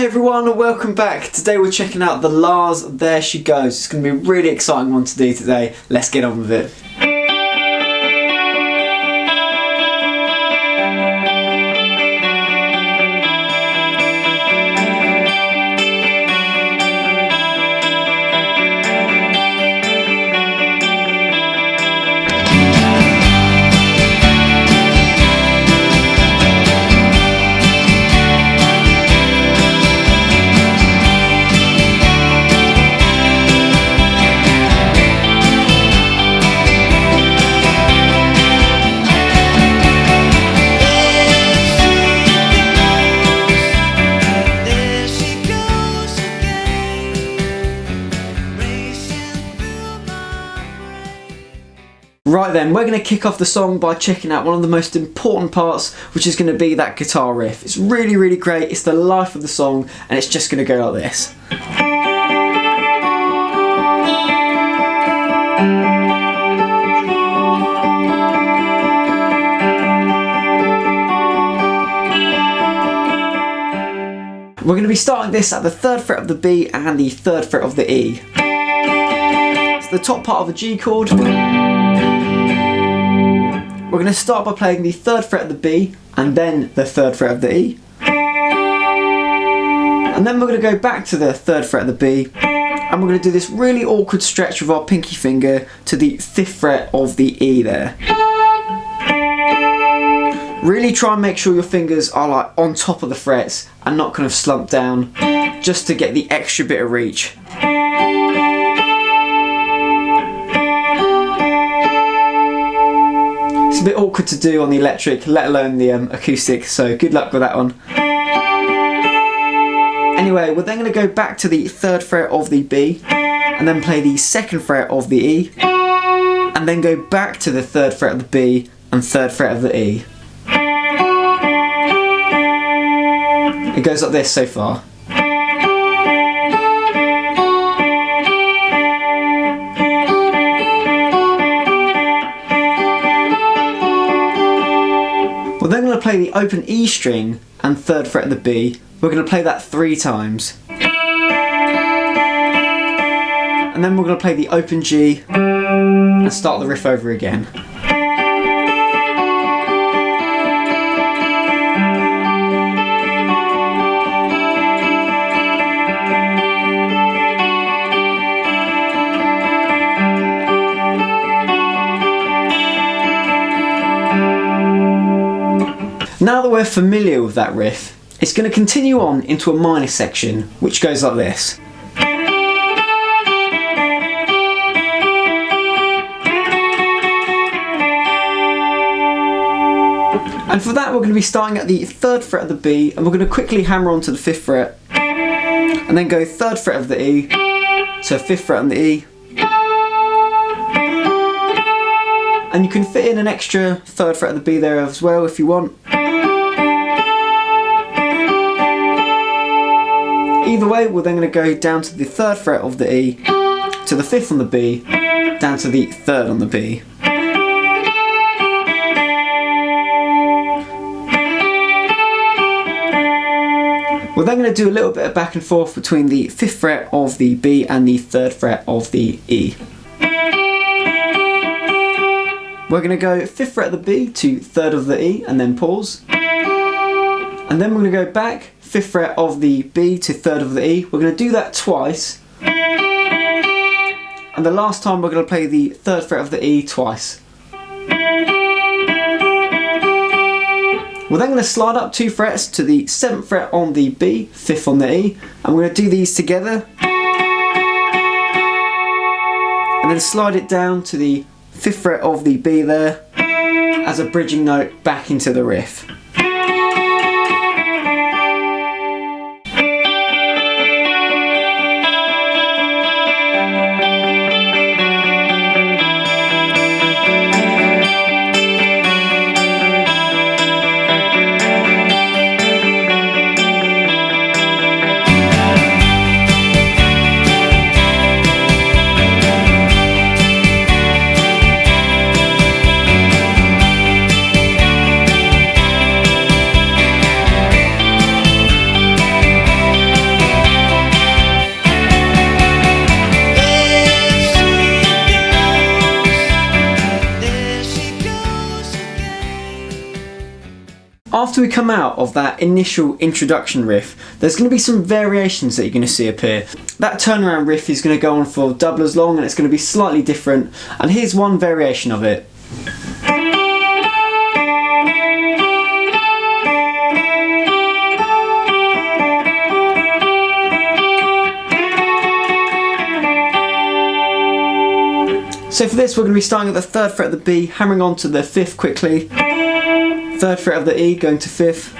Hey everyone, welcome back. Today we're checking out the Lars There She Goes. It's going to be a really exciting one to do today. Let's get on with it. Right then, we're going to kick off the song by checking out one of the most important parts, which is going to be that guitar riff. It's really, really great. It's the life of the song, and it's just going to go like this. We're going to be starting this at the 3rd fret of the B and the 3rd fret of the E. It's the top part of a G chord. We're going to start by playing the 3rd fret of the B and then the 3rd fret of the E. And then we're going to go back to the 3rd fret of the B and we're going to do this really awkward stretch with our pinky finger to the 5th fret of the E there. Really try and make sure your fingers are like on top of the frets and not kind of slumped down, just to get the extra bit of reach. It's a bit awkward to do on the electric, let alone the acoustic, so good luck with that one. Anyway, we're then going to go back to the 3rd fret of the B and then play the 2nd fret of the E and then go back to the 3rd fret of the B and 3rd fret of the E. It goes like this so far. We're then going to play the open E string and 3rd fret of the B. We're going to play that 3 times. And then we're going to play the open G and start the riff over again. Now that we're familiar with that riff, it's going to continue on into a minor section, which goes like this. And for that we're going to be starting at the 3rd fret of the B and we're going to quickly hammer onto the 5th fret and then go 3rd fret of the E, so 5th fret on the E. And you can fit in an extra 3rd fret of the B there as well if you want. Either way, we're then going to go down to the 3rd fret of the E, to the 5th on the B, down to the 3rd on the B. We're then going to do a little bit of back and forth between the 5th fret of the B and the 3rd fret of the E. We're going to go 5th fret of the B to 3rd of the E and then pause. And then we're going to go back 5th fret of the B to 3rd of the E. We're going to do that twice. And the last time we're going to play the 3rd fret of the E twice. We're then going to slide up 2 frets to the 7th fret on the B, 5th on the E. And we're going to do these together. And then slide it down to the 5th fret of the B there as a bridging note back into the riff. after we come out of that initial introduction riff, there's going to be some variations that you're going to see appear. That turnaround riff is going to go on for double as long, and it's going to be slightly different, and here's one variation of it. So for this, we're going to be starting at the 3rd fret of the B, hammering on to the 5th quickly, 3rd fret of the E, going to 5th,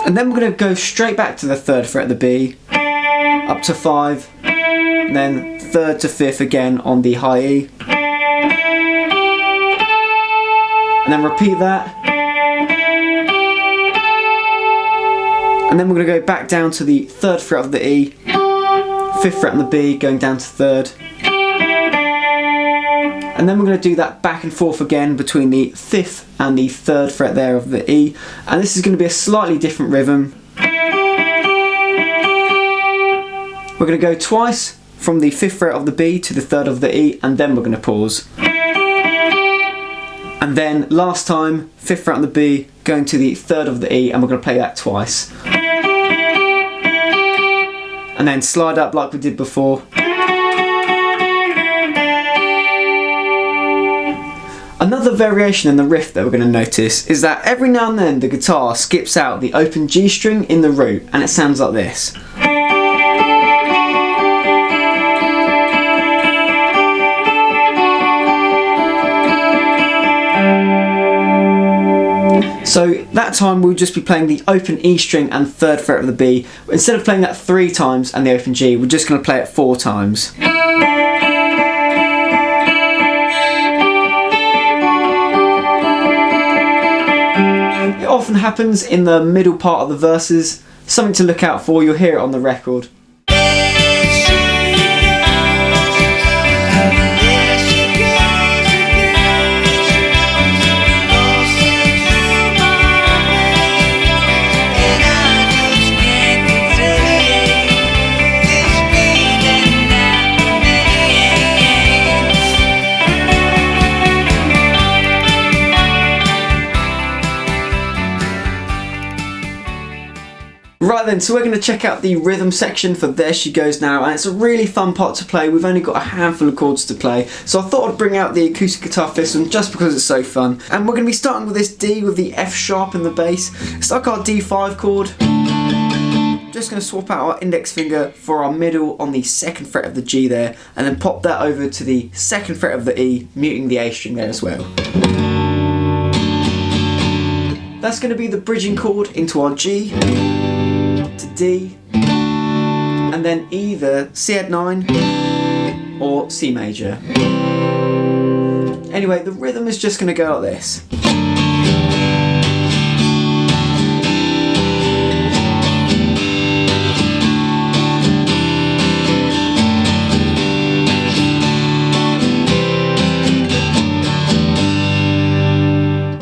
and then we're going to go straight back to the 3rd fret of the B, up to 5, and then 3rd to 5th again on the high E, and then repeat that, and then we're going to go back down to the 3rd fret of the E, 5th fret on the B, going down to 3rd, and then we're going to do that back and forth again between the 5th and the 3rd fret there of the E, and this is going to be a slightly different rhythm. We're going to go twice from the 5th fret of the B to the 3rd of the E, and then we're going to pause. And then last time, 5th fret on the B, going to the 3rd of the E, and we're going to play that twice. And then slide up like we did before. Another variation in the riff that we're going to notice is that every now and then the guitar skips out the open G string in the root, and it sounds like this. So that time we'll just be playing the open E string and 3rd fret of the B. Instead of playing that 3 times and the open G, we're just going to play it 4 times. It often happens in the middle part of the verses, something to look out for, you'll hear it on the record. Right then, so we're going to check out the rhythm section for There She Goes Now, and it's a really fun part to play. We've only got a handful of chords to play, so I thought I'd bring out the acoustic guitar for this one just because it's so fun. And we're going to be starting with this D with the F sharp in the bass. It's like our D5 chord. Just going to swap out our index finger for our middle on the 2nd fret of the G there, and then pop that over to the 2nd fret of the E, muting the A string there as well. That's going to be the bridging chord into our G, to D, and then either C add 9 or C major. Anyway, the rhythm is just going to go like this.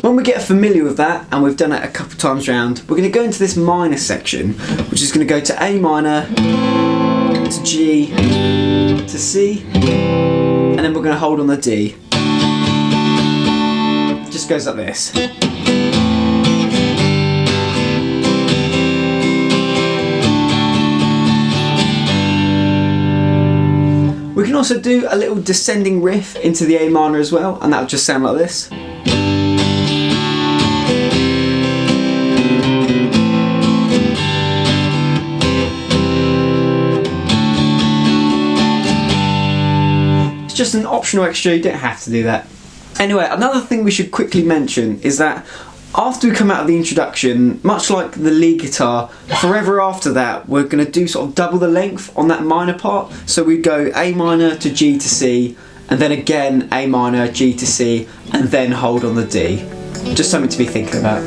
When we get familiar with that, and we've done it a couple times round, we're going to go into this minor section, which is going to go to A minor, to G, to C, and then we're going to hold on the D. It just goes like this. We can also do a little descending riff into the A minor as well, and that would just sound like this. Just an optional extra, you don't have to do that. Anyway, another thing we should quickly mention is that after we come out of the introduction, much like the lead guitar, forever after that we're going to do sort of double the length on that minor part. So we go A minor to G to C, and then again A minor, G to C, and then hold on the D. Just something to be thinking about.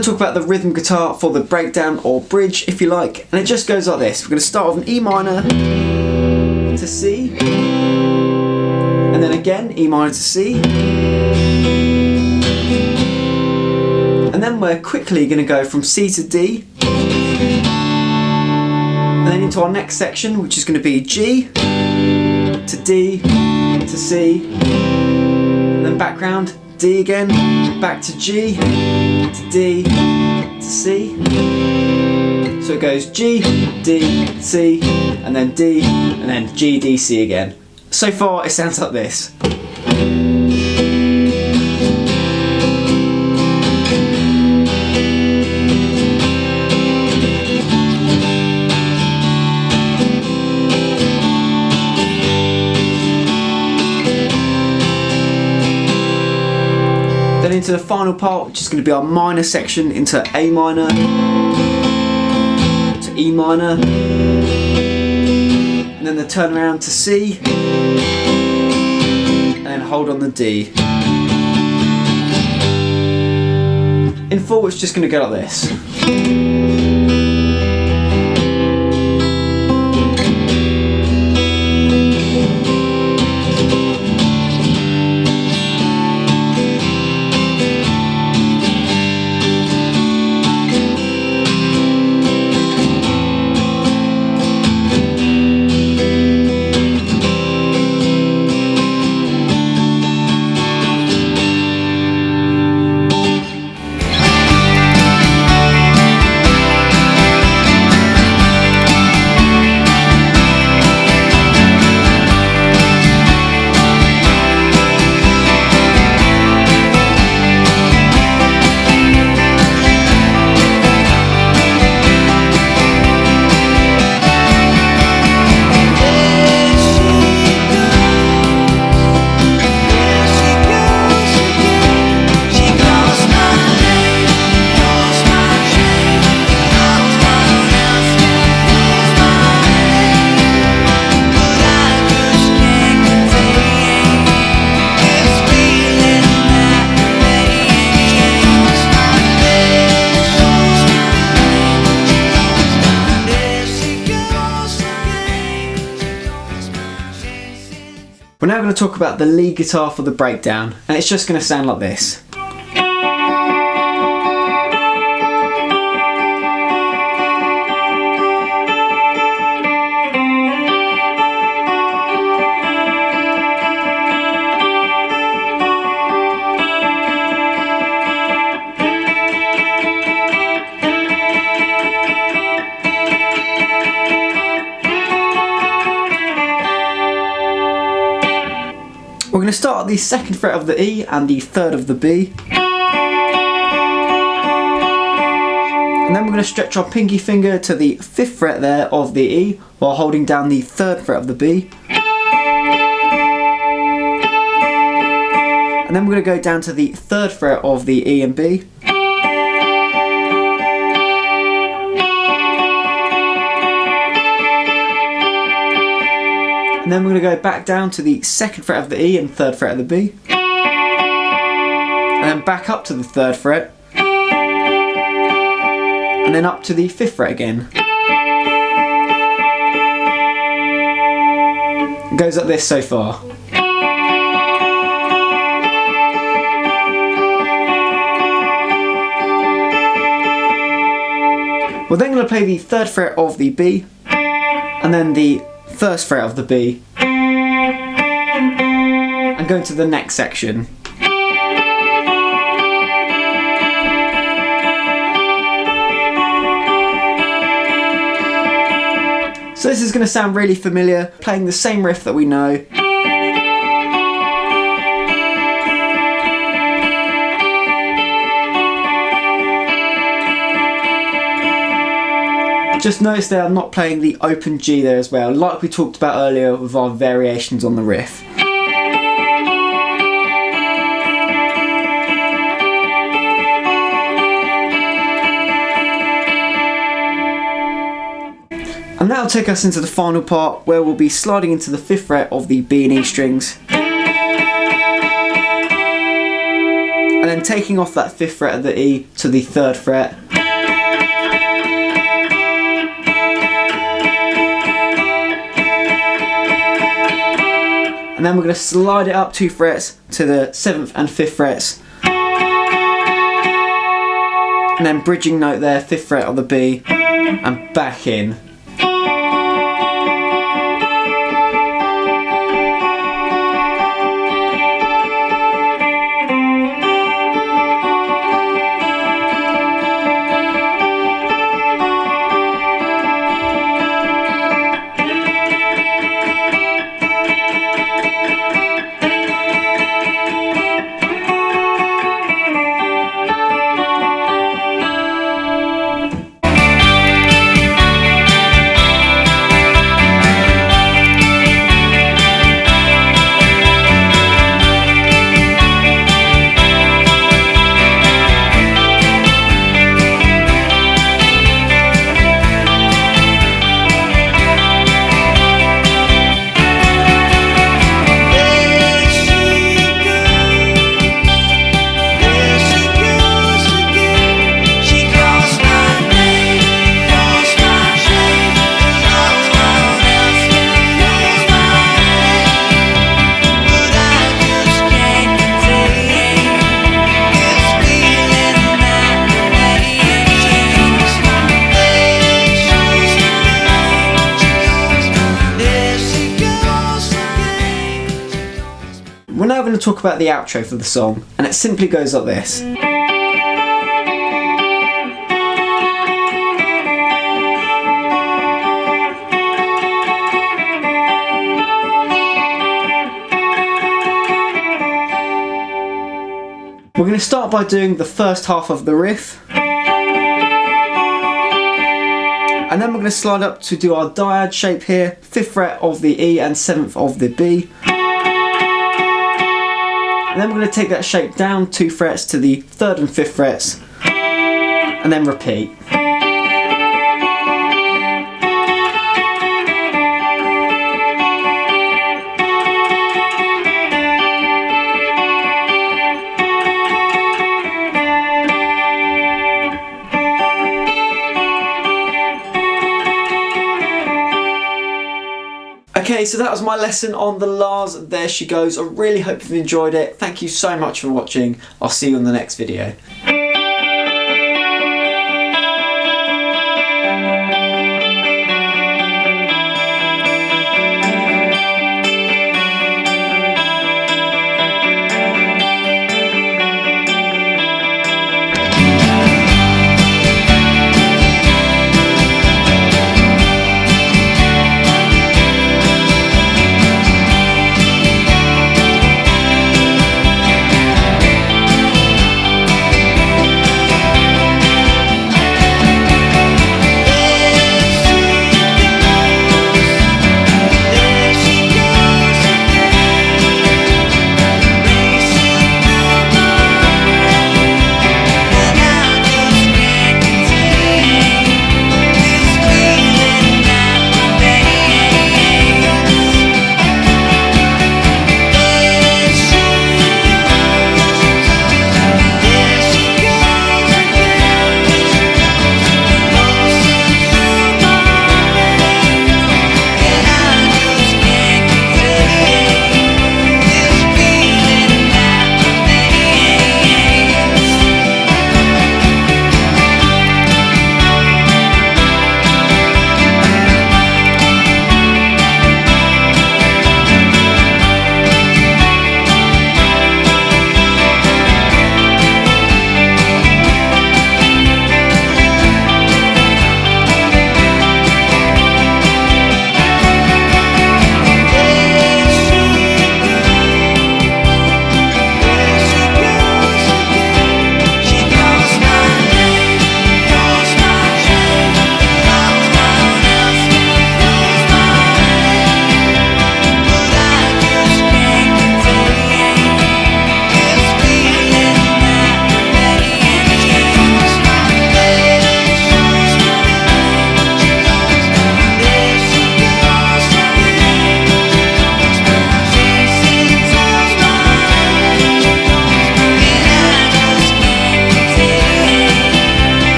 going to talk about the rhythm guitar for the breakdown or bridge, if you like, and it just goes like this. We're going to start with an E minor to C, and then again E minor to C, and then we're quickly going to go from C to D, and then into our next section, which is going to be G to D to C, and then background D again, back to G to D to C. So it goes G, D, C, and then D, and then G, D, C again. So far it sounds like this. Then into the final part, which is going to be our minor section, into A minor, to E minor, and then the turnaround to C, and then hold on the D. In full, it's just going to go like this. We're now going to talk about the lead guitar for the breakdown, and it's just going to sound like this. We're going to start at the 2nd fret of the E and the 3rd of the B. And then we're going to stretch our pinky finger to the 5th fret there of the E while holding down the 3rd fret of the B. And then we're going to go down to the 3rd fret of the E and B. And then we're going to go back down to the 2nd fret of the E and 3rd fret of the B. And then back up to the 3rd fret. And then up to the 5th fret again. It goes like this so far. We're then going to play the 3rd fret of the B, and then the 1st fret of the B, and go into the next section. So this is going to sound really familiar, playing the same riff that we know. Just notice there I'm not playing the open G there as well, like we talked about earlier with our variations on the riff. And that'll take us into the final part, where we'll be sliding into the 5th fret of the B and E strings. And then taking off that 5th fret of the E to the 3rd fret. And then we're going to slide it up 2 frets to the 7th and 5th frets. And then bridging note there, 5th fret of the B, and back in. We're now going to talk about the outro for the song, and it simply goes like this. We're going to start by doing the first half of the riff, and then we're going to slide up to do our dyad shape here, 5th fret of the E and 7th of the B. And then we're going to take that shape down 2 frets to the 3rd and 5th frets, and then repeat. Okay, so that was my lesson on the Lars There She Goes. I really hope you've enjoyed it. Thank you so much for watching. I'll see you in the next video.